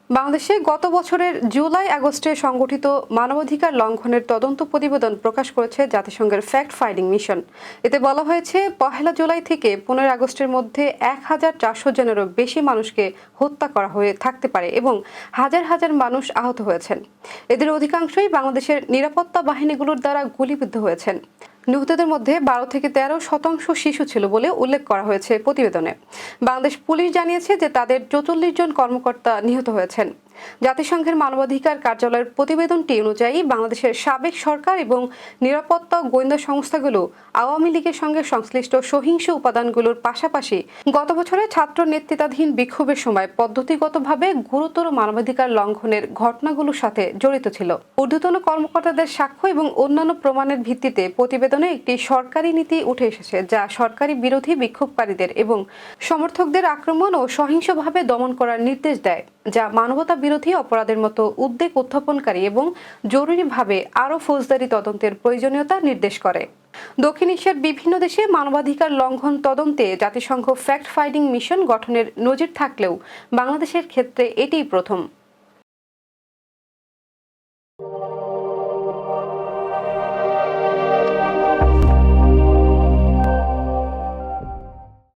বাংলাদেশে গত বছরের জুলাই আগস্টে সংগঠিত মানবাধিকার লঙ্ঘনের তদন্ত প্রতিবেদন প্রকাশ করেছে জাতিসংঘের ফ্যাক্ট ফাইন্ডিং মিশন। এতে বলা হয়েছে, ১ জুলাই থেকে ১৫ আগস্টের মধ্যে ১,৪০০ জনেরও বেশি মানুষকে হত্যা করা হয়ে থাকতে পারে এবং হাজার হাজার মানুষ আহত হয়েছেন। এদের অধিকাংশই বাংলাদেশের নিরাপত্তা বাহিনীগুলোর দ্বারা গুলিবিদ্ধ হয়েছেন। নিহতদের মধ্যে ১২ থেকে ১৩% শিশু ছিল বলে উল্লেখ করা হয়েছে প্রতিবেদনে। বাংলাদেশ পুলিশ জানিয়েছে যে তাদের ৪৪ জন কর্মকর্তা নিহত হয়েছেন। জাতিসংঘের মানবাধিকার কার্যালয়ের প্রতিবেদনটি অনুযায়ী বাংলাদেশের সাবেক সরকার এবং নিরাপত্তা গোয়েন্দা সংস্থাগুলো আওয়ামী লীগের সঙ্গে সংশ্লিষ্ট সহিংস উপাদানগুলোর পাশাপাশি গত বছরে ছাত্র নেতৃত্বাধীন বিক্ষোভের সময় পদ্ধতিগতভাবে গুরুতর মানবাধিকার লঙ্ঘনের ঘটনাগুলোর সাথে জড়িত ছিল। ঊর্ধ্বতন কর্মকর্তাদের সাক্ষ্য এবং অন্যান্য প্রমাণের ভিত্তিতে প্রতিবেদনে একটি সরকারি নীতি উঠে এসেছে, যা সরকারি বিরোধী বিক্ষোভকারীদের এবং সমর্থকদের আক্রমণ ও সহিংসভাবে দমন করার নির্দেশ দেয়, যা মানবতা বিরোধী অপরাধের মতো উদ্বেগ উত্থাপনকারী এবং জরুরিভাবে আরও ফৌজদারি তদন্তের প্রয়োজনীয়তা নির্দেশ করে। দক্ষিণ এশিয়ার বিভিন্ন দেশে মানবাধিকার লঙ্ঘন তদন্তে জাতিসংঘ ফ্যাক্ট ফাইন্ডিং মিশন গঠনের নজির থাকলেও বাংলাদেশের ক্ষেত্রে এটিই প্রথম।